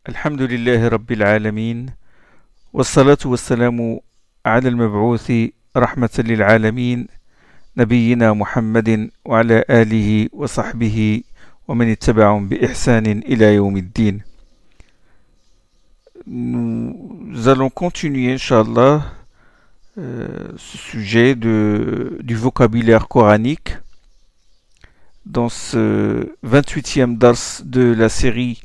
الحمد لله رب العالمين، والصلاة والسلام على المبعوث رحمة للعالمين نبينا محمد وعلى آله وصحبه ومن اتبعهم بإحسان إلى يوم الدين. Nous allons continuer, Inch'Allah, ce sujet du vocabulaire coranique dans ce 28e dars de la série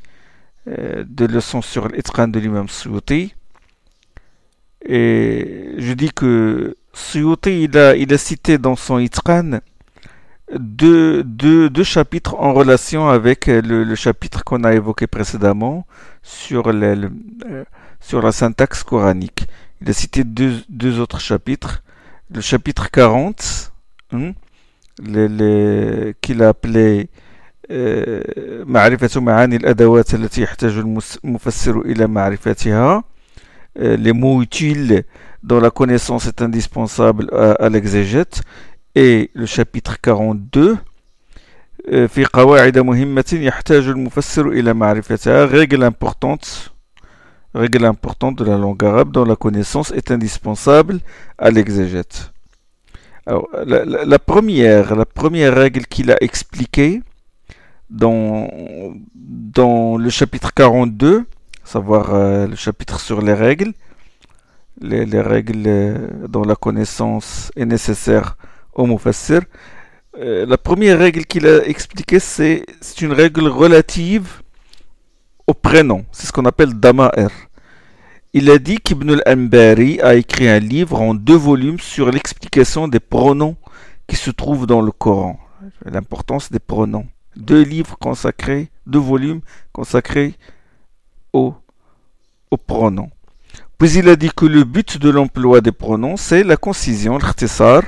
de leçons sur l'Itqan de l'imam Suyuti. Et je dis que Suyuti, il a cité dans son Itqan deux chapitres en relation avec le chapitre qu'on a évoqué précédemment sur la syntaxe coranique. Il a cité deux autres chapitres. Le chapitre 40, qu'il a appelé معرفة معاني الأدوات التي يحتاج المفسر إلى معرفتها, les mots utiles dont la connaissance est indispensable à l'exégète, et le chapitre 42 في قواعد مهمة يحتاج المفسر إلى معرفتها, règle importante de la langue arabe dont la connaissance est indispensable à l'exégète. Alors, la première règle qu'il a expliquée dans le chapitre 42, à savoir le chapitre sur les règles dont la connaissance est nécessaire au mufassir, la première règle qu'il a expliquée, c'est une règle relative au prénom. C'est ce qu'on appelle dama'ir. Il a dit qu'Ibn al-Anbari a écrit un livre en 2 volumes sur l'explication des pronoms qui se trouvent dans le Coran. L'importance des pronoms. 2 volumes consacrés aux pronoms. Puis il a dit que le but de l'emploi des pronoms, c'est la concision, l'ikhtisar.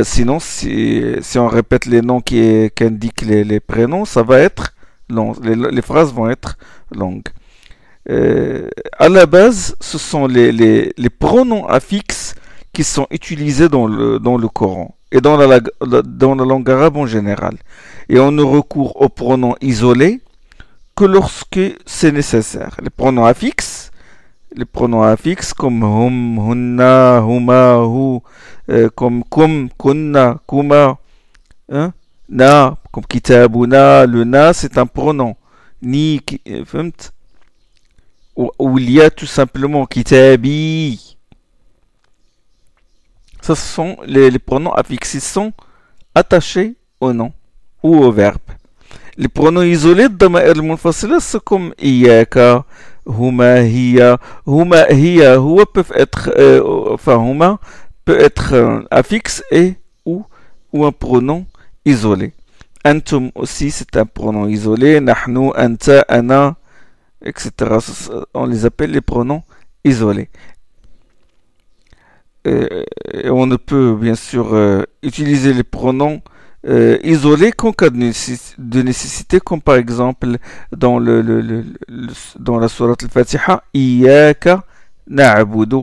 Sinon, si on répète les noms qui indiquent les prénoms, ça va être long. Les phrases vont être longues. À la base, ce sont les pronoms affixes qui sont utilisés dans le Coran et dans la langue arabe en général. Et on ne recourt aux pronoms isolés que lorsque c'est nécessaire. Les pronoms affixes comme hum, hunna, huma, hu, comme kum, kunna, kuma, na, comme kitabuna, le na, c'est un pronom. Ni, ou il y a tout simplement kitabi. Ce sont les pronoms affixes, ils sont attachés au nom ou au verbe. Les pronoms isolés de dama'ir al-munfasila, c'est comme iyaka, huma, hiya, huwa peuvent être, huma peut être affixe ou un pronom isolé. Antum aussi, c'est un pronom isolé. Nahnu, anta, ana, etc. On les appelle les pronoms isolés. Et on ne peut bien sûr utiliser les pronoms isolés qu'en cas de nécessité, comme par exemple dans la sourate al-Fatiha, Iyaka na'budu.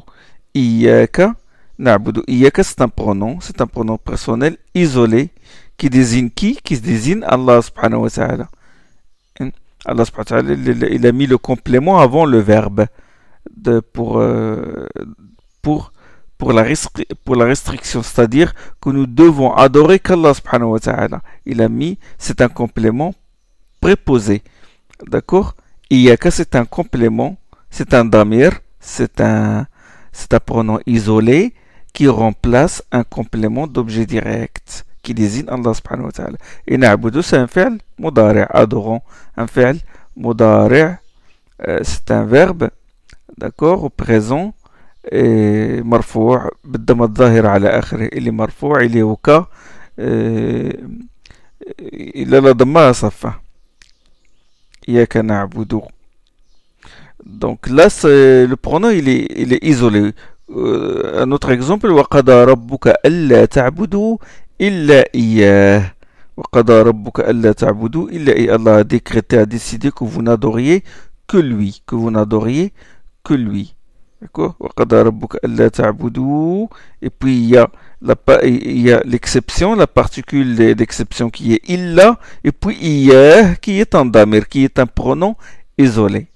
Iyaka na'budu. Iyaka, c'est un pronom personnel isolé qui désigne qui désigne Allah subhanahu wa ta'ala. Allah subhanahu wa ta'ala, il a mis le complément avant le verbe pour la restriction, c'est-à-dire que nous devons adorer qu'Allah subhanahu wa ta'ala. Il a mis, c'est un complément préposé. D'accord? Iyaka, c'est un complément, c'est un damir, c'est un pronom isolé qui remplace un complément d'objet direct qui désigne Allah subhanahu wa ta'ala. Et na'budu, c'est un fi'l mudari', adorant. Un fi'l mudari', c'est un verbe, d'accord, au présent, et مرفوع بالضم الظاهر على آخره, اللي مرفوع اللي هو ك إلا لا ضمها صفة. إياك نعبد. Donc là, le pronom il est isolé. Un autre exemple, وقضى ربك ألا تعبدوا إلا إياه. وقضى ربك ألا تعبدوا إلا إياه. Allah a décrété, a décidé que vous n'adoriez que lui, D'accord? Et puis il y a l'exception, la particule d'exception qui est illa, et puis iya qui est un damir, qui est un pronom isolé.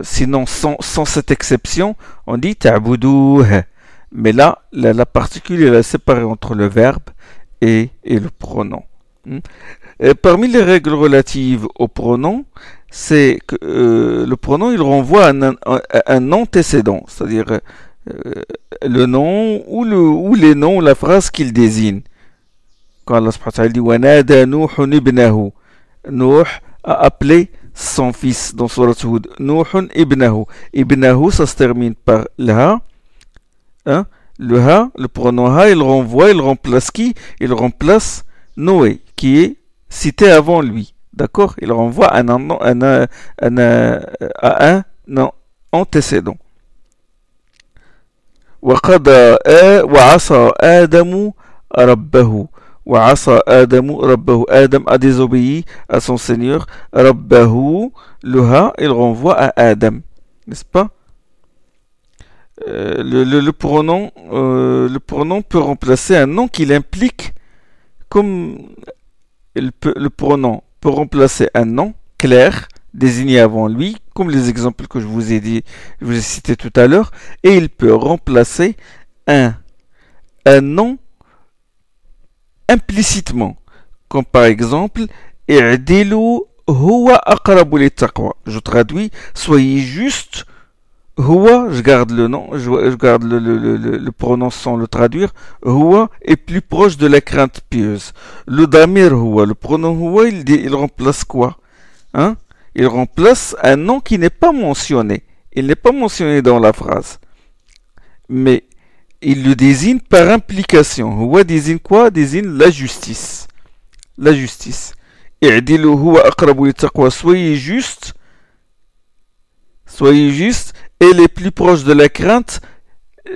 sinon sans cette exception, on dit ta'budouh. Mais là, la particule est séparée entre le verbe et le pronom. Et parmi les règles relatives au pronom, c'est que le pronom il renvoie à un antécédent, c'est-à-dire le nom ou les noms, la phrase qu'il désigne. Quand Allah subhanahu wa ta'ala dit وَنَادَى نُوحٌ ابْنَهُ, Nuh a appelé son fils dans Surat Hud. Nuhun ibnahu. Ibnahu, ça se termine par le ha. Hein? Le ha, le pronom ha, il remplace qui? Il remplace Noé, qui est cité avant lui. D'accord? Il renvoie à un antécédent. وعصى آدم ربه. وعصى آدم ربه. Adam a désobéi à son Seigneur. ربه, le ha, il renvoie à Adam. N'est-ce pas? Le pronom peut remplacer un nom qu'il implique, comme le pronom peut remplacer un nom clair désigné avant lui, comme les exemples que je vous ai cités tout à l'heure, et il peut remplacer un nom implicitement, comme par exemple i'dilu huwa aqrabu littaqwa. Je traduis, soyez juste. Huwa, je garde le nom, je garde le pronom sans le traduire. Huwa est plus proche de la crainte pieuse. Le damir huwa, le pronom huwa, il remplace quoi? Hein? Il remplace un nom qui n'est pas mentionné. Il n'est pas mentionné dans la phrase. Mais il le désigne par implication. Huwa désigne quoi? Désigne la justice. La justice. I'dilu huwa aqrabu littaqwa. Soyez juste. Soyez juste. Et les plus proches de la crainte,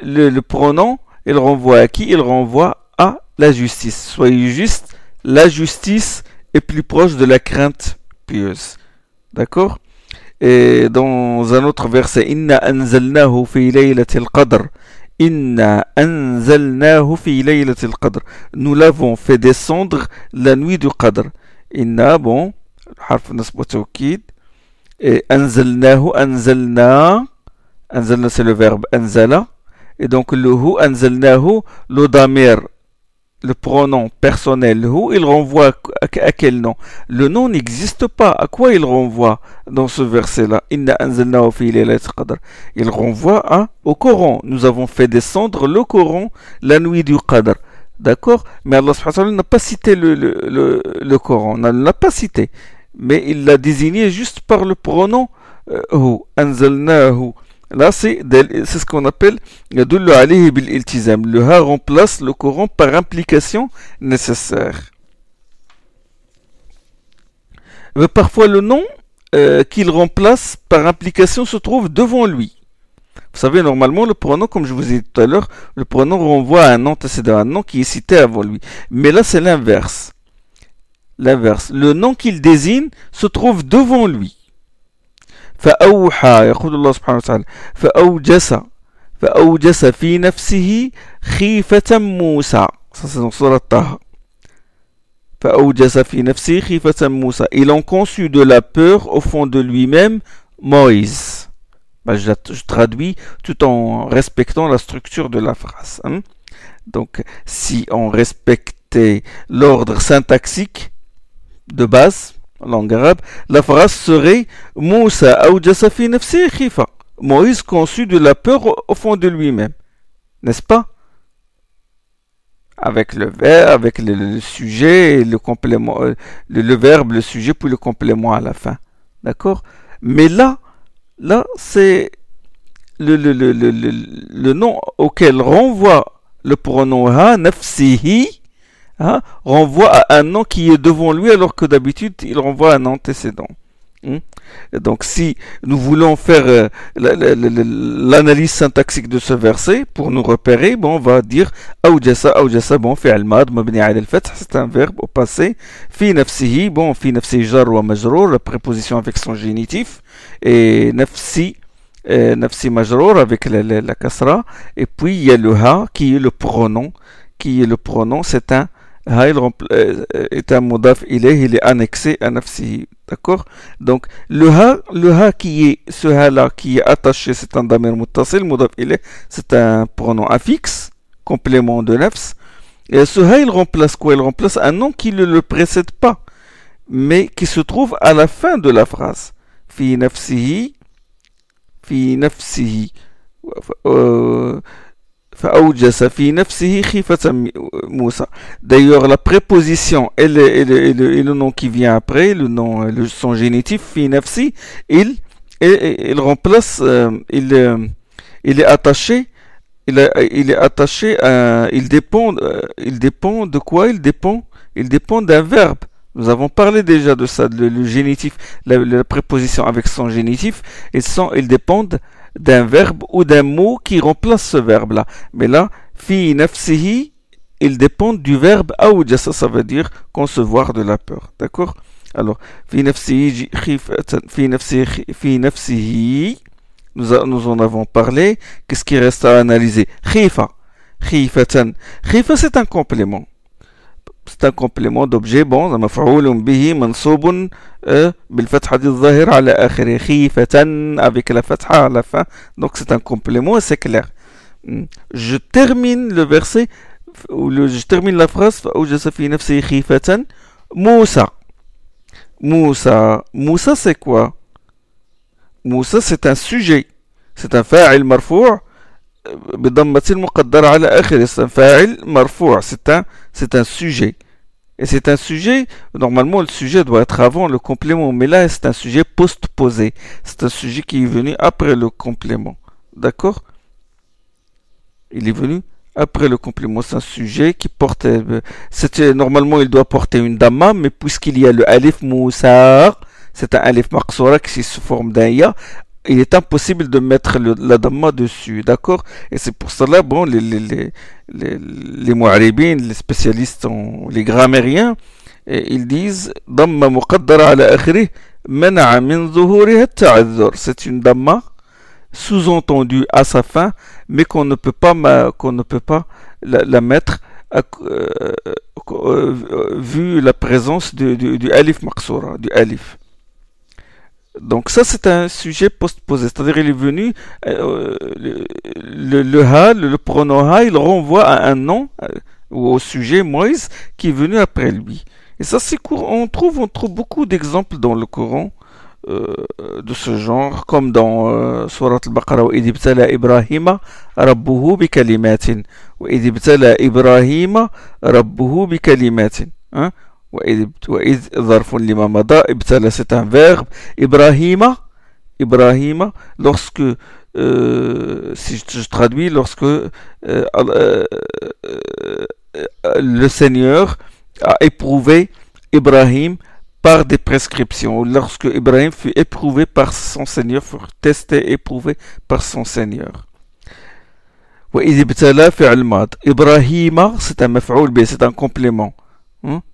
le pronom, il renvoie à qui? Il renvoie à la justice. Soyez juste, la justice est plus proche de la crainte pieuse. D'accord? Et dans un autre verset, Inna anzalnahu fi laylatil qadr. Inna anzalnahu fi laylatil qadr. Nous l'avons fait descendre la nuit du qadr. Inna, bon, harf nasb wa tawkid. Et anzalnahu, anzalna. Anzalna, c'est le verbe anzala. Et donc le hu, anzalnahu, le damir, le pronom personnel hu, il renvoie à quel nom? Le nom n'existe pas. À quoi il renvoie dans ce verset-là? Inna anzalnahu fi laylatil qadr. Il renvoie au Coran. Nous avons fait descendre le Coran la nuit du qadr. D'accord? Mais Allah subhanahu wa ta'ala n'a pas cité le Coran. On ne l'a pas cité. Mais il l'a désigné juste par le pronom hu. Anzalnahu. Là, c'est ce qu'on appelle yadullu alayhi bil iltizam. Le ha remplace le Coran par implication nécessaire. Mais parfois, le nom qu'il remplace par implication se trouve devant lui. Vous savez, normalement, le pronom, comme je vous ai dit tout à l'heure, le pronom renvoie à un antécédent, un nom qui est cité avant lui. Mais là, c'est l'inverse. L'inverse. Le nom qu'il désigne se trouve devant lui. فأوحى يقول الله سبحانه وتعالى فأوجس في نفسه خيفة موسى. Ça c'est dans Surat Taha. فأوجس في نفسه خيفة موسى. Il en conçut de la peur au fond de lui-même Moïse. Je traduis tout en respectant la structure de la phrase. Hein? Donc si on respectait l'ordre syntaxique de base, en langue arabe, la phrase serait Moussa awjasa fi nafsi khifa. Moïse conçut de la peur au fond de lui-même. N'est-ce pas? Avec le verbe, avec le sujet, le complément, le verbe, le sujet, puis le complément à la fin. D'accord? Mais là, c'est le nom auquel renvoie le pronom ha, nafsihi, hein, renvoie à un nom qui est devant lui alors que d'habitude il renvoie à un antécédent. Donc si nous voulons faire l'analyse syntaxique de ce verset pour nous repérer, bon, on va dire awjasa, bon, fi'al mad mabni ala al-fath, c'est un verbe au passé. Fi nafsihi, bon, fi nafsi jar wa majrour, la préposition avec son génitif, et nafsi majrour avec la kasra, et puis il y a le ha qui est le pronom, c'est un Ha est un modaf ilayh, il est annexé à nafsihi. D'accord? Donc, le ha qui est, ce ha là qui est attaché, c'est un damir muttasil, modaf ilayh, c'est un pronom affixe, complément de nafs. Et ce ha, il remplace quoi? Il remplace un nom qui ne le précède pas, mais qui se trouve à la fin de la phrase. Fi nafsihi, fi nafsihi. فأوجس في نفسه خيفة موسى. D'ailleurs, la préposition et le nom qui vient après, le nom, son génitif, fi nafsi, il remplace, il est attaché, il est attaché à, il dépend de quoi? Il dépend d'un verbe. Nous avons parlé déjà de ça, le génitif, la préposition avec son génitif, ils dépendent d'un verbe ou d'un mot qui remplace ce verbe-là. Mais là, fi nafsihi, il dépend du verbe awjasa, ça veut dire concevoir de la peur. D'accord? Alors, fi nafsihi, fi nafsihi, nous en avons parlé. Qu'est-ce qui reste à analyser? Khifa. Khifatan. Khifa, c'est un complément. C'est un complément d'objet. Bon, مفعول به منصوب بالفتحة الظاهرة على آخره خيفة avec la fatha à la fin. Donc c'est un complément et c'est clair. Je termine le verset ou je termine la phrase فأوجس في نفسه خيفة موسى. Moussa c'est quoi? Moussa c'est un sujet. C'est un فاعل مرفوع بضمة المقدرة على آخره. C'est un فاعل مرفوع. C'est un sujet. Et c'est un sujet, normalement le sujet doit être avant le complément, mais là c'est un sujet post-posé. C'est un sujet qui est venu après le complément. D'accord? Il est venu après le complément. C'est un sujet qui porte... normalement il doit porter une damma, mais puisqu'il y a le alif moussa, c'est un alif maqsoura qui se forme d'un ya, il est impossible de mettre la damma dessus, d'accord? Et c'est pour cela, bon, les mu'aribin, les spécialistes, les grammairiens, ils disent damma muqaddara ala akhirih mana'a min zuhuriha ta'azzur. C'est une damma sous-entendue à sa fin, mais qu'on ne peut pas la mettre vu la présence du alif maqsoura, du alif. Donc ça c'est un sujet post-posé, c'est-à-dire il est venu, le pronom ha, il renvoie à un nom ou au sujet Moïse qui est venu après lui. Et ça c'est courant, on trouve beaucoup d'exemples dans le Coran de ce genre, comme dans Surat al-Baqarah وإذ ابتلى إبراهيم ربه بكلمات وإذ ابتلى إبراهيم ربه بكلمات. وإذ ظرف لما مضى ابتلى c'est un verbe. Ibrahima, lorsque si je traduis, lorsque le Seigneur a éprouvé Ibrahim par des prescriptions, lorsque Ibrahim fut éprouvé par son Seigneur, fut testé, éprouvé par son Seigneur. وإذ ابتلى فعل ماض. Ibrahima, c'est un مفعول به, c'est un complément.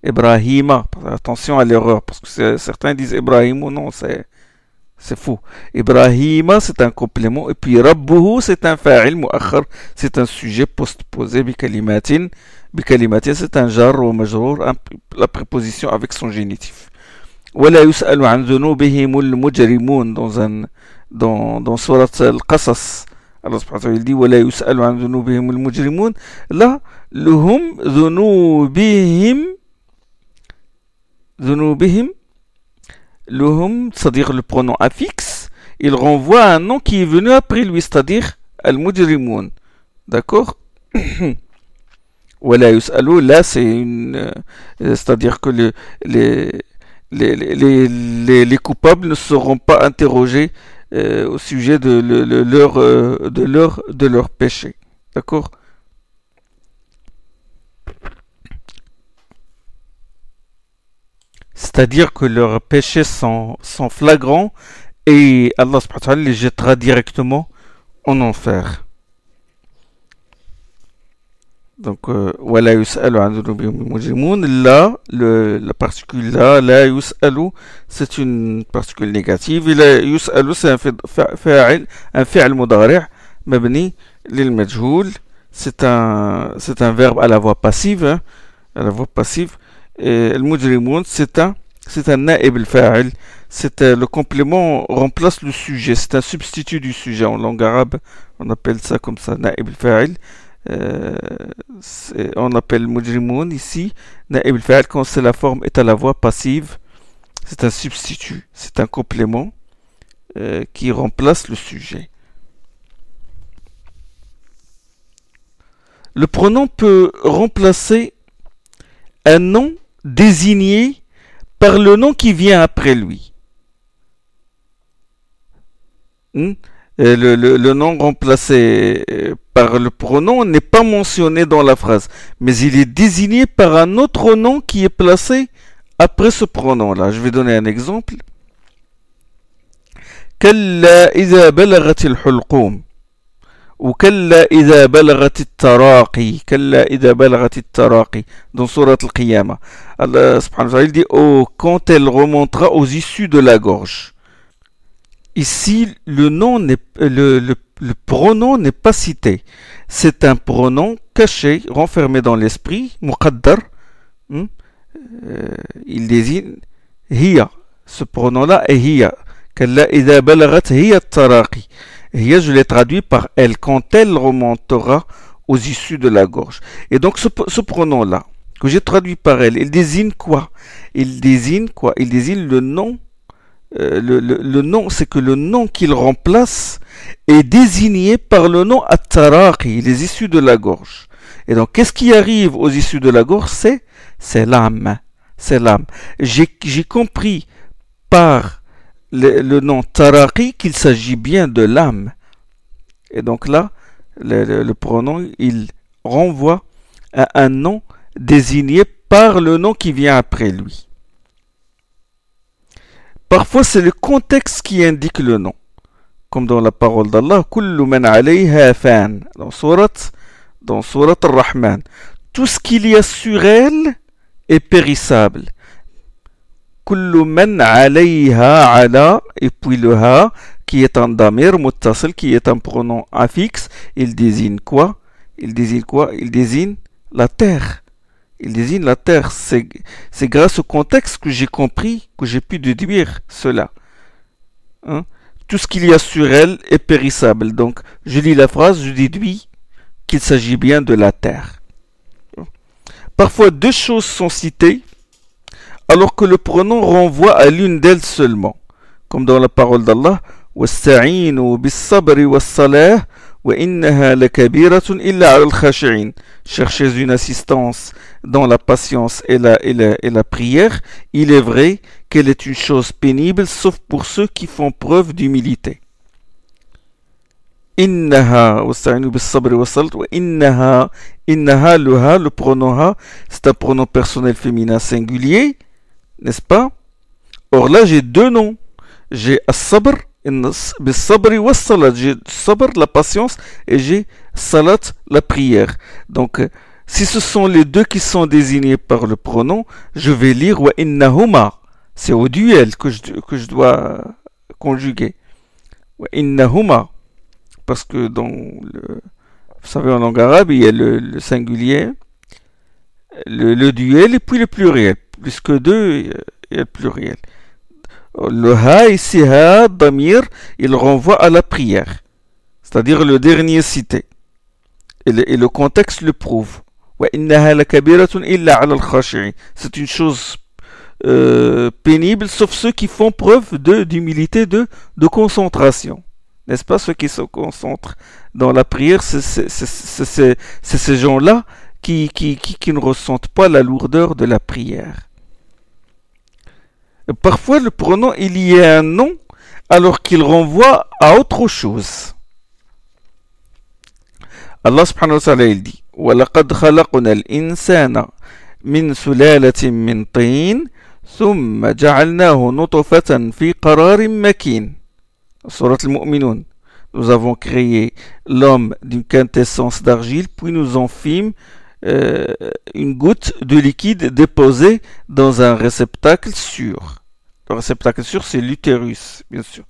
Ibrahima, attention à l'erreur, parce que certains disent Ibrahim ou non, c'est fou. Ibrahima, c'est un complément, et puis Rabbuhu, c'est un fa'il mu'akhar, c'est un sujet postposé, bikalimatin, c'est un jar ou majrour, la préposition avec son génitif. ولا يسأل عن ذنوبهم المجرمون dans surat al-Qasas. Allah subhanahu wa ta'ala dit ولا يسأل عن ذنوبهم المجرمون. Là, لهم ذنوبهم لهم, c'est-à-dire le pronom affixe, il renvoie à un nom qui est venu après lui, c'est-à-dire al-mujrimoun. D'accord? ولا يسألوا, là c'est-à-dire que les coupables ne seront pas interrogés au sujet de leur péché. D'accord? C'est-à-dire que leurs péchés sont flagrants et Allah subhanahu wa ta'ala les jettera directement en enfer. Donc, وَلَا يُسْأَلُ عَنْ ذُنُوبِهِمُ الْمُجْرِمُونَ. Là, la particule là, la يُسْأَلُ, c'est une particule négative. Et la يُسْأَلُ, c'est un fi'l مضارع مبني للمجهول. C'est un verbe à la voix passive. Hein. à la voix passive. Al-Mujrimun, c'est un na'ib al-fa'il. Le complément remplace le sujet. C'est un substitut du sujet. En langue arabe, on appelle ça comme ça, na'ib al-fa'il. On appelle Mujrimun ici, na'ib al-fa'il, quand c'est la forme est à la voix passive. C'est un substitut, c'est un complément qui remplace le sujet. Le pronom peut remplacer un nom désigné par le nom qui vient après lui. Le nom remplacé par le pronom n'est pas mentionné dans la phrase, mais il est désigné par un autre nom qui est placé après ce pronom-là. Je vais donner un exemple. كلا إذا بلغت الحلقوم ou كلا إذا بلغت التراقي كلا إذا بلغت التراقي dans Surat Al-Qiyamah. Allah subhanahu wa ta'ala dit oh, quand elle remontera aux issues de la gorge. Ici, le pronom n'est pas cité. C'est un pronom caché, renfermé dans l'esprit, muqaddar. Il désigne hiya. Ce pronom-là est hiya. كلا إذا بلغت هي التراقي. Hiya, je l'ai traduit par elle, quand elle remontera aux issues de la gorge. Et donc ce pronom-là, que j'ai traduit par elle, il désigne quoi? Il désigne quoi? Il désigne le nom. Le nom, c'est que le nom qu'il remplace est désigné par le nom at-taraqi, les issues de la gorge. Et donc, qu'est-ce qui arrive aux issues de la gorge? C'est l'âme. C'est l'âme. J'ai compris par le nom taraqi qu'il s'agit bien de l'âme. Et donc là, le pronom, il renvoie à un nom désigné par le nom qui vient après lui. Parfois, c'est le contexte qui indique le nom. Comme dans la parole d'Allah, Kullu man alayha fan, dans Surat Ar-Rahman. Tout ce qu'il y a sur elle est périssable. Kullu man alayha ala, et puis le ha, qui est un damir muttasil, qui est un pronom affixe, il désigne quoi? Il désigne la terre. Il désigne la terre. C'est grâce au contexte que j'ai compris, que j'ai pu déduire cela. Tout ce qu'il y a sur elle est périssable. Donc, je lis la phrase, je déduis qu'il s'agit bien de la terre. Parfois, deux choses sont citées, alors que le pronom renvoie à l'une d'elles seulement. Comme dans la parole d'Allah, وَاسْتَعِينُوا بِالصَّبْرِ وَالصَّلَاةِ وَإِنَّهَا لَكَبِيرَةٌ إِلَّا عَلَى الْخَاشِعِينَ. Cherchez une assistance dans la patience et la prière. Il est vrai qu'elle est une chose pénible, sauf pour ceux qui font preuve d'humilité. إِنَّهَا وَاسْتَعِينُوا بِالصَّبْرِ وَالصَّلَاةِ وَإِنَّهَا. إِنَّهَا, le ha, le pronom ha, c'est un pronom personnel féminin singulier, n'est-ce pas? Or là, j'ai deux noms. J'ai as-sabr, bis-sabri was-salat. J'ai sabr, la patience, et j'ai salat, la prière. Donc, si ce sont les deux qui sont désignés par le pronom, je vais lire wa innahuma. C'est au duel que je dois conjuguer. Wa innahuma. Parce que vous savez, en langue arabe, il y a le singulier, le duel et puis le pluriel. Plus que deux, il y a le pluriel. Le ha ici, ha, damir, il renvoie à la prière, c'est-à-dire le dernier cité. Et le contexte le prouve. C'est une chose pénible, sauf ceux qui font preuve d'humilité, de concentration. N'est-ce pas? Ceux qui se concentrent dans la prière, c'est ces gens-là qui ne ressentent pas la lourdeur de la prière. Parfois, le pronom, il y a un nom alors qu'il renvoie à autre chose. Allah subhanahu wa ta'ala, il dit وَلَقَدْ خَلَقْنَا الْإِنسَانَ مِنْ سُلَالَةٍ مِنْ طِينٍ ثُمَّ جَعَلْنَاهُ نُطْفَةً فِي قَرَارٍ مَكِينٍ. Surat Al-Mu'minun. Nous avons créé l'homme d'une quintessence d'argile, puis nous en fîmes une goutte de liquide déposée dans un réceptacle sûr. Le réceptacle sûr, c'est l'utérus, bien sûr.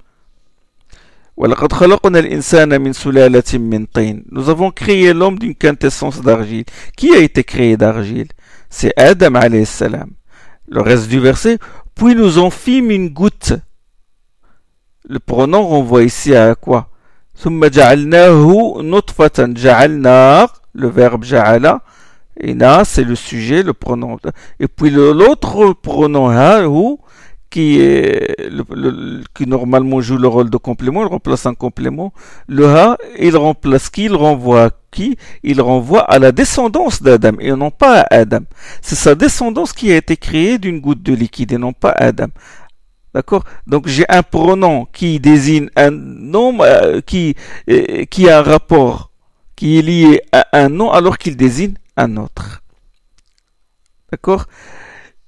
وَلَقَدْ خَلَقْنَا الْإِنسَانَ مِنْ سُلَالَةٍ مِنْ طِينٍ. Nous avons créé l'homme d'une quintessence d'argile. Qui a été créé d'argile? c'est Adam alayhi salam. Le reste du verset, puis nous en fîmes une goutte. Le pronom renvoie ici à quoi? ثم جعلناه نطفة جعلنا, le verbe جعل, et na c'est le sujet, le pronom. Et puis l'autre pronom ha, ou, qui normalement joue le rôle de complément, il remplace un complément. Le ha, il remplace qui? Il renvoie à qui? Il renvoie à la descendance d'Adam et non pas à Adam. C'est sa descendance qui a été créée d'une goutte de liquide et non pas Adam. D'accord? Donc j'ai un pronom qui désigne un nom qui a un rapport, qui est lié à un nom alors qu'il désigne un autre. D'accord?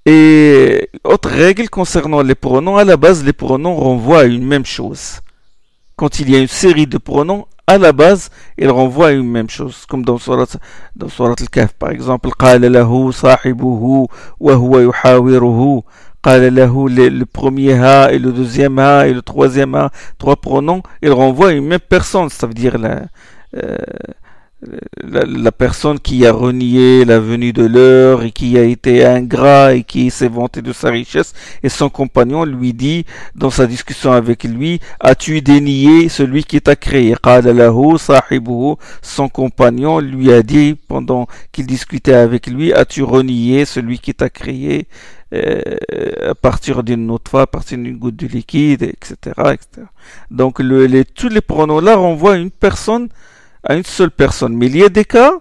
Et autre règle concernant les pronoms, à la base les pronoms renvoient à une même chose. Quand il y a une série de pronoms, à la base, ils renvoient à une même chose. Comme dans Surat Al-Kahf par exemple, قال له صاحبه وهو يحاوره. قال له, le premier ha et le deuxième ha et le troisième ha, trois pronoms, ils renvoient à une même personne, ça veut dire la personne qui a renié la venue de l'heure et qui a été ingrat et qui s'est vanté de sa richesse, et son compagnon lui dit dans sa discussion avec lui, as-tu dénié celui qui t'a créé? قال له صاحبه, son compagnon lui a dit pendant qu'il discutait avec lui, as-tu renié celui qui t'a créé à partir d'une autre fois, à partir d'une goutte de liquide, etc., etc. Donc tous les pronoms là renvoient à une personne, à une seule personne. Mais il y a des cas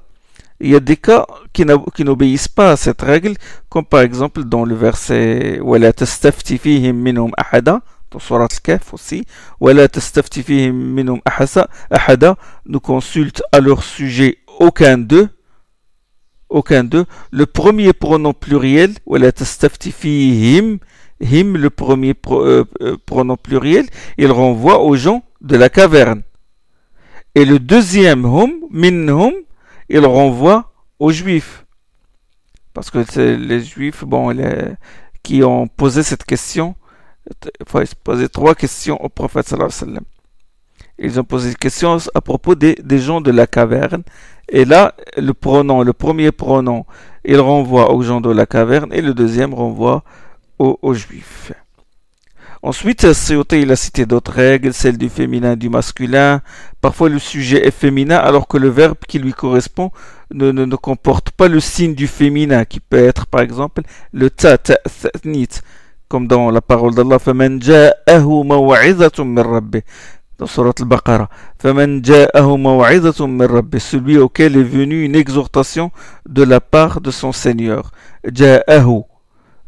qui n'obéissent pas à cette règle, comme par exemple dans le verset وَلَا تَسْتَفْتِ فِيهِمْ مِنْهُمْ أَحَدًا, dans Surat Al-Kahf aussi, وَلَا تَسْتَفْتِ فِيهِمْ مِنْهُمْ أَحَدًا, ne consulte à leur sujet aucun d'eux. Le premier pronom pluriel, وَلَا تَسْتَفْتِ فِيهِمْ, him, le premier pronom pluriel, il renvoie aux gens de la caverne. Et le deuxième hum, minhum, il renvoie aux juifs. Parce que c'est les juifs qui ont posé cette question. Il faut poser trois questions au prophète sallallahu alayhi wa sallam. Ils ont posé des questions à propos des gens de la caverne. Et là, le premier pronom, il renvoie aux gens de la caverne et le deuxième renvoie aux juifs. Ensuite, Suyuti il a cité d'autres règles, celles du féminin et du masculin. Parfois, le sujet est féminin alors que le verbe qui lui correspond ne comporte pas le signe du féminin, qui peut être par exemple le ta'nit, comme dans la parole d'Allah, فَمَنْ جَاءَهُ مَوْعِظَةٌ مِّن رَبِّهِ, dans Surat Al-Baqarah. فَمَنْ جَاءَهُ مَوْعِظَةٌ مِّن رَبِّهِ, celui auquel est venue une exhortation de la part de son Seigneur. جَاءَهُ,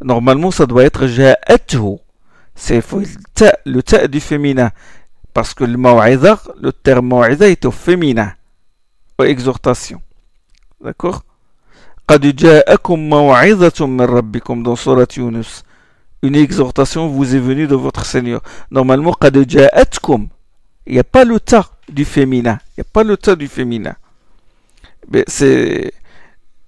normalement ça doit être جَاءَتْهُ. C'est le ta du féminin. Parce que le terme maw'iza est au féminin. Aux exhortations. D'accord? قَدْ جَاءَكُمْ مَوْعِظَةٌ مِّن رَبِّكُمْ, dans Surat Yunus. Une exhortation vous est venue de votre Seigneur. Normalement, قَدْ جَاءَتْكُمْ. Il n'y a pas le ta du féminin. Il n'y a pas le ta du féminin. Mais c'est...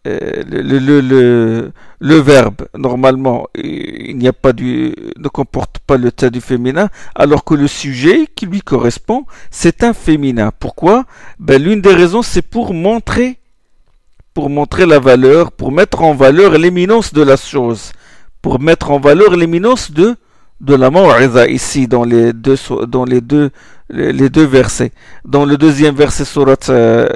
le verbe, normalement, il n'y a pas ne comporte pas le ta du féminin, alors que le sujet qui lui correspond, c'est un féminin. Pourquoi? L'une des raisons, c'est pour montrer la valeur, pour mettre en valeur l'éminence de la chose, pour mettre en valeur l'éminence de la maw'iza ici dans les deux versets. Dans le deuxième verset surat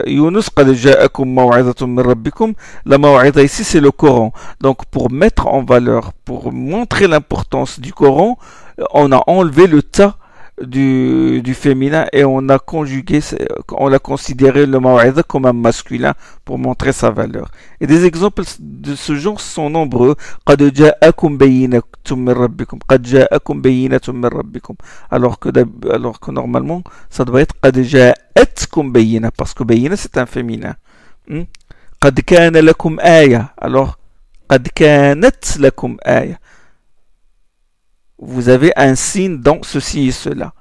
Yunus, قَدْ جَاءَكُمْ مَوْعِظَةٌ مِّن رَبِّكُمْ, la maw'iza ici c'est le Coran. Donc pour mettre en valeur, pour montrer l'importance du Coran, on a enlevé le ta du féminin et on a considéré le maw'iza comme un masculin pour montrer sa valeur. Et des exemples de ce genre sont nombreux. قَدْ جَاءَكُمْ بَيِّنَةٌ مِّن رَبِّكُمْ, قَدْ جَاءَكُمْ بَيِّنَةٌ مِّن رَبِّكُمْ, alors que normalement ça doit être قَدْ جَاءَتْكُمْ بَيِّنَةٌ, parce que بَيِّنَةٌ c'est un féminin. قَدْ كَانَ لَكُمْ آيَةٌ, alors قَدْ كَانَتْ لَكُمْ آيَةٌ, vous avez un signe dans ceci et cela.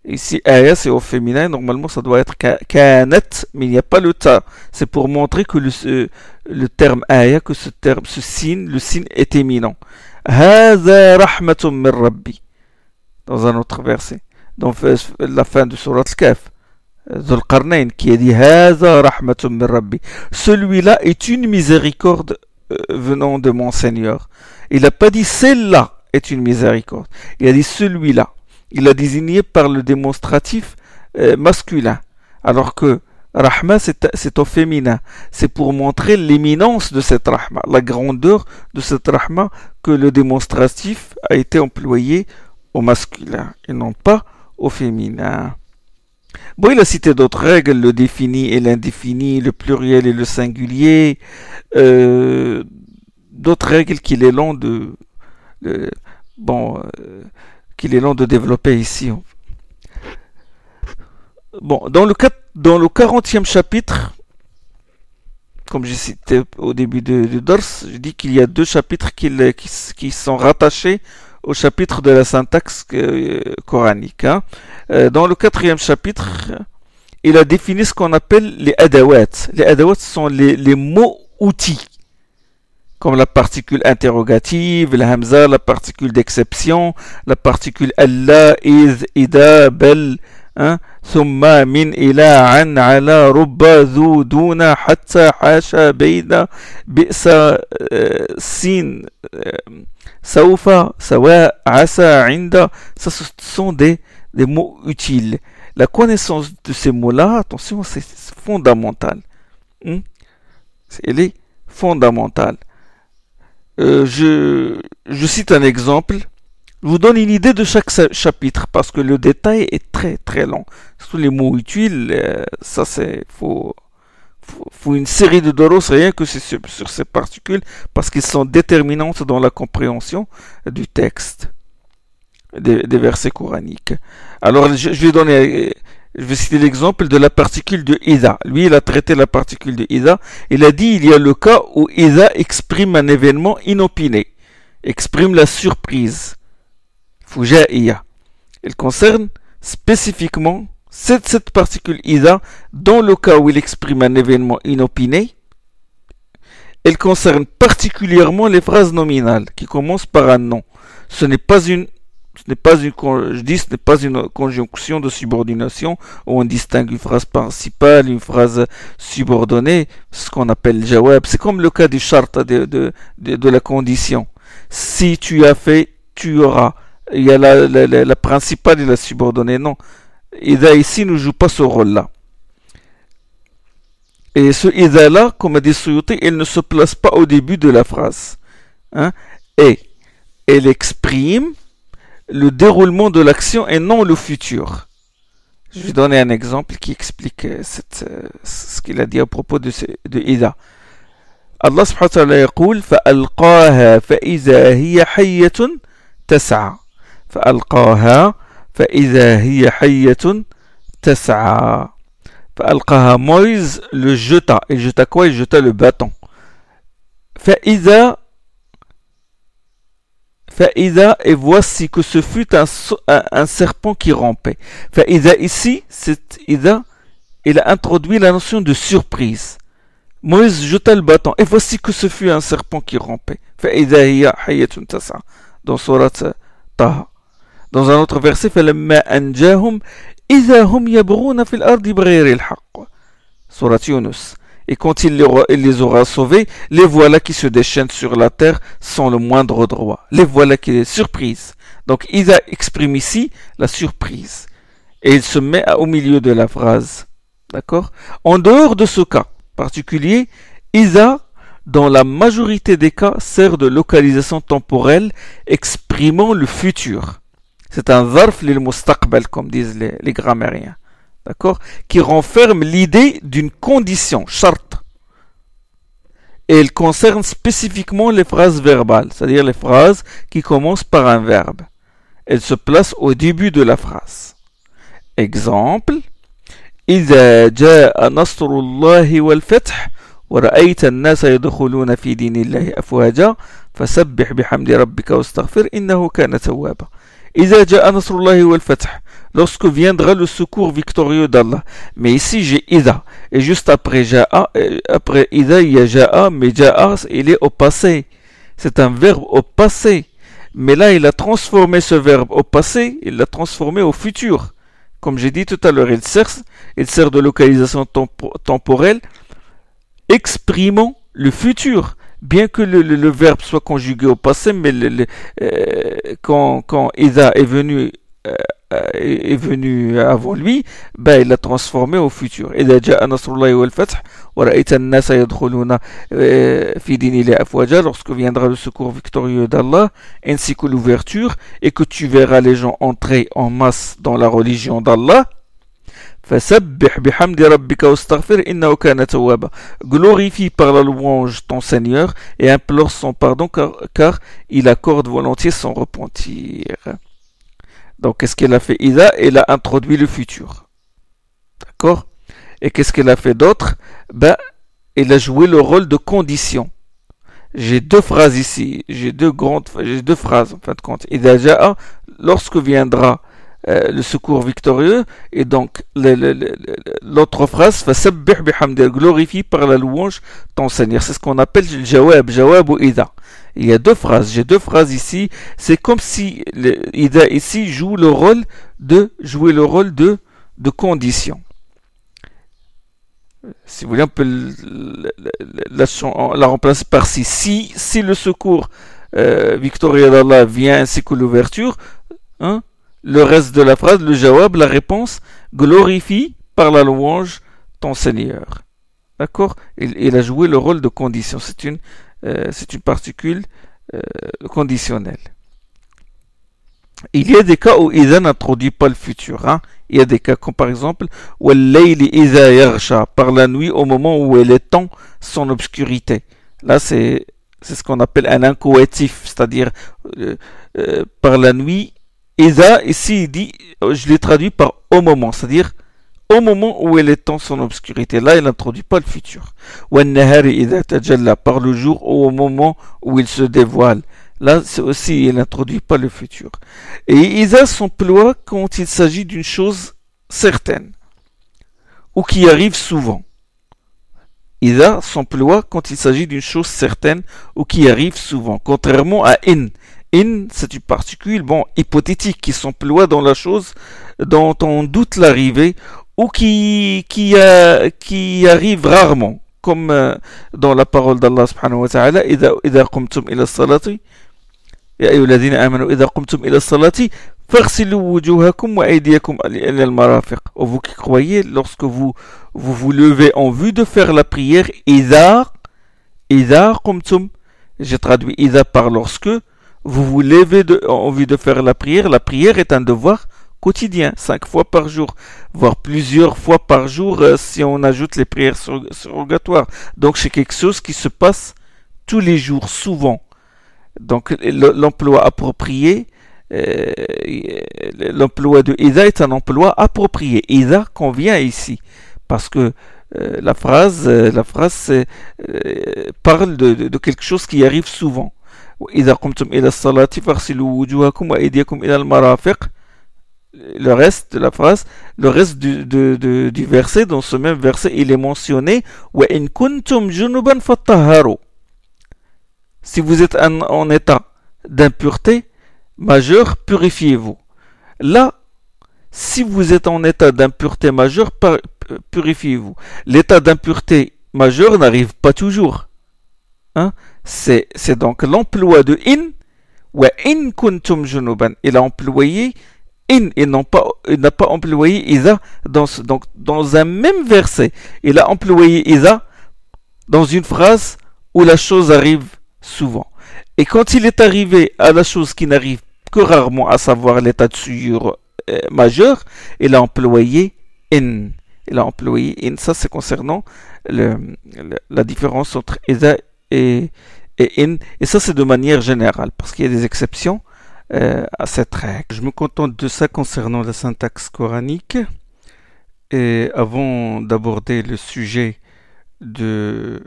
Ici, aya c'est au féminin, normalement ça doit être kanat, mais il n'y a pas le ta. C'est pour montrer que le terme aya, que ce signe, le signe est éminent. Haza rahmatun min rabbi, dans un autre verset, dans la fin de Surat Al-Kahf, Dhul Qarnayn qui a dit Haza rahmatun min rabbi. Celui-là est une miséricorde venant de mon Seigneur. Il n'a pas dit celle-là est une miséricorde. Il a dit celui-là. Il a désigné par le démonstratif masculin. Alors que Rahma, c'est au féminin. C'est pour montrer l'éminence de cette Rahma, la grandeur de cette Rahma, que le démonstratif a été employé au masculin et non pas au féminin. Bon, il a cité d'autres règles, le défini et l'indéfini, le pluriel et le singulier, d'autres règles qu'il est long de, qu'il est long de développer ici. Bon, dans le 40e chapitre, comme j'ai cité au début du Dars, je dis qu'il y a 2 chapitres qui sont rattachés au chapitre de la syntaxe coranique. Hein. Dans le 4e chapitre, il a défini ce qu'on appelle les adawat. Les adawat sont les mots outils, comme la particule interrogative, la hamza, la particule d'exception, la particule Allah, iz, ida, bel, ثم من إلى عن على رب ذو دون حتى حاشا بين بئس سين سوف سواء عسى عند. Ça, ce sont des mots utiles. La connaissance de ces mots-là, attention, c'est fondamental. Elle est fondamentale. Je cite un exemple. Je vous donne une idée de chaque chapitre parce que le détail est très très long. Surtout les mots utiles, ça c'est faut une série de doros rien que sur ces particules parce qu'ils sont déterminantes dans la compréhension du texte des versets coraniques. Alors je vais citer l'exemple de la particule de Ida. Lui, il a traité la particule de Ida. Il a dit il y a le cas où Ida exprime un événement inopiné, exprime la surprise. Fujaiya. Elle concerne spécifiquement cette particule Ida dans le cas où il exprime un événement inopiné. Elle concerne particulièrement les phrases nominales qui commencent par un nom. Ce n'est pas une conjonction de subordination où on distingue une phrase principale, une phrase subordonnée, ce qu'on appelle jawab. C'est comme le cas du shart de la condition. Si tu as fait, tu auras. Il y a la principale et la subordonnée. Non. Ida ici ne joue pas ce rôle-là. Et ce Ida-là, comme a dit Suyuti, il ne se place pas au début de la phrase. Et elle exprime le déroulement de l'action et non le futur. Je vais donner un exemple qui explique ce qu'il a dit à propos de Ida. Allah subhanahu wa ta'ala يقول فألقاها فإذا هي حية تسعى. فألقاها فإذا هي حية تسعى. فألقاها, Moïse le jeta. Il jeta quoi? Il jeta le bâton. فإذا, et voici que ce fut un serpent qui rampait. فإذا ici, c'est Ida, il a introduit la notion de surprise. Moïse jeta le bâton et voici que ce fut un serpent qui rampait. فإذا هي حية تسعى. Dans Surat Taha. Dans un autre verset, فَلَمَّا أَنْجَاهُمْ إِذَا هُمْ يَبْغُونَ فِي الْأَرْضِ بِغَيْرِ الْحَقِّ. Surat Yunus. Et quand il les aura sauvés, les voilà qui se déchaînent sur la terre sans le moindre droit. Les voilà qui est surprise. Donc Isa exprime ici la surprise. Et il se met au milieu de la phrase. D'accord? En dehors de ce cas particulier, Isa, dans la majorité des cas, sert de localisation temporelle exprimant le futur. C'est un zarf lil mustaqbal, comme disent les grammairiens. D'accord? Qui renferme l'idée d'une condition, shart. Et elle concerne spécifiquement les phrases verbales, c'est-à-dire les phrases qui commencent par un verbe. Elle se place au début de la phrase. Exemple, إذا جاء نصر الله والفتح ورأيت الناس يدخلون في دين الله أفواجا فسبح بحمد ربك واستغفر إنه كان توابا. إذا جاء نصر الله والفتح, lorsque viendra le secours victorieux d'Allah. Mais ici j'ai Ida. Et juste après Ja'a, après Ida il y a Ja'a, mais Ja'a il est au passé. C'est un verbe au passé. Mais là il a transformé ce verbe au passé, il l'a transformé au futur. Comme j'ai dit tout à l'heure, il sert de localisation temporelle exprimant le futur. bien que le verbe soit conjugué au passé, mais quand Ida est venu avant lui, ben, il l'a transformé au futur. إذا جاء نصر الله والفتح ورأيت الناس يدخلون في دين الله أفواجا, lorsque viendra le secours victorieux d'Allah, ainsi que l'ouverture, et que tu verras les gens entrer en masse dans la religion d'Allah, فسبح بحمد ربك واستغفر إنه كان توابا. Glorifie par la louange ton Seigneur et implore son pardon car il accorde volontiers son repentir. Donc, qu'est-ce qu'elle a fait Ida? Elle a introduit le futur. D'accord? Et qu'est-ce qu'elle a fait d'autre? Ben, elle a joué le rôle de condition. J'ai deux phrases ici. J'ai deux phrases, en fin de compte. Ida ja'a, lorsque viendra le secours victorieux, et donc l'autre phrase, fasabbih bihamdi, glorifie par la louange ton Seigneur. C'est ce qu'on appelle le jawab ou Ida. Il y a deux phrases, j'ai deux phrases ici. C'est comme si Ida ici jouer le rôle de condition. Si vous voulez, on peut la remplacer par si le secours victorieux d'Allah vient ainsi que l'ouverture, hein, le reste de la phrase, le jawab, la réponse, glorifie par la louange ton Seigneur. D'accord? Il a joué le rôle de condition. C'est une particule conditionnelle. Il y a des cas où Ida n'introduit pas le futur. Hein? Il y a des cas comme par exemple وَاللَّيْلِ إِذَا يَغْشَى, par la nuit au moment où elle étend son obscurité. Là, c'est ce qu'on appelle un incoatif, c'est-à-dire par la nuit. Ida, ici, il dit, je l'ai traduit par au moment, c'est-à-dire au moment où elle étend son obscurité. Là, il n'introduit pas le futur. وَالنَّهَارِ إِذَا تَجَلَّى, par le jour ou au moment où il se dévoile. Là, c'est aussi, il n'introduit pas le futur. Et Ida s'emploie quand il s'agit d'une chose certaine, ou qui arrive souvent. Ida s'emploie quand il s'agit d'une chose certaine, ou qui arrive souvent, contrairement à in. In, c'est une particule, hypothétique, qui s'emploie dans la chose dont on doute l'arrivée, ou qui arrive rarement, comme dans la parole d'Allah subhanahu wa ta'ala, إذا قمتم إلى الصلاة يا أيها الذين آمنوا إذا قمتم إلى الصلاة فاغسلوا وجوهكم وأيديكم إلى المرافق. Vous qui croyez, lorsque vous levez en vue de faire la prière, إذا قمتم, j'ai traduit إذا par lorsque, vous vous levez en vue de faire la prière est un devoir quotidien, 5 fois par jour, voire plusieurs fois par jour si on ajoute les prières surrogatoires. Donc c'est quelque chose qui se passe tous les jours, souvent. Donc l'emploi approprié, l'emploi de Ida est un emploi approprié. Ida convient ici, parce que la phrase parle de quelque chose qui arrive souvent. إذا قمتم إلى الصلاة فاغسلوا وجوهكم وأيديكم إلى المرافق. Le reste de la phrase, le reste du verset, dans ce même verset, il est mentionné وإن كنتم جنبا فطهروا. Si vous êtes en état d'impureté majeure, purifiez-vous. Là, si vous êtes en état d'impureté majeure, purifiez-vous. L'état d'impureté majeure n'arrive pas toujours. Hein? C'est donc l'emploi de in, wa in kuntum junuban. Il a employé in, il n'a pas employé Ida dans un même verset. Il a employé Ida dans une phrase où la chose arrive souvent. Et quand il est arrivé à la chose qui n'arrive que rarement, à savoir l'état de souillure majeur, il a employé in. Ça c'est concernant la différence entre Ida et in, et ça c'est de manière générale, parce qu'il y a des exceptions à cette règle. Je me contente de ça concernant la syntaxe coranique. Et avant d'aborder le sujet de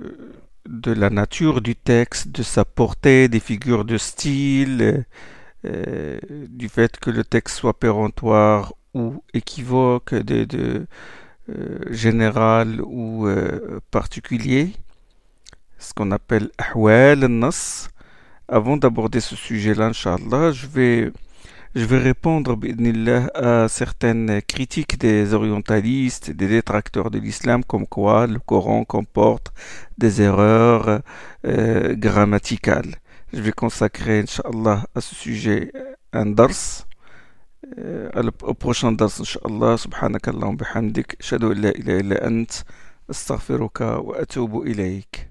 la nature du texte, de sa portée, des figures de style, du fait que le texte soit péremptoire ou équivoque, général ou particulier, ce qu'on appelle ahwal al-nas. Avant d'aborder ce sujet-là, Inch'Allah, je vais Je vais répondre بإذن à certaines critiques des orientalistes, des détracteurs de l'islam, comme quoi le Coran comporte des erreurs grammaticales. Je vais consacrer, Inch'Allah, à ce sujet un dars. Au prochain dars, Inch'Allah, subhanakallahum bihamdik, shadu illa ila illa ant, astaghfiruka wa atubu ilayk.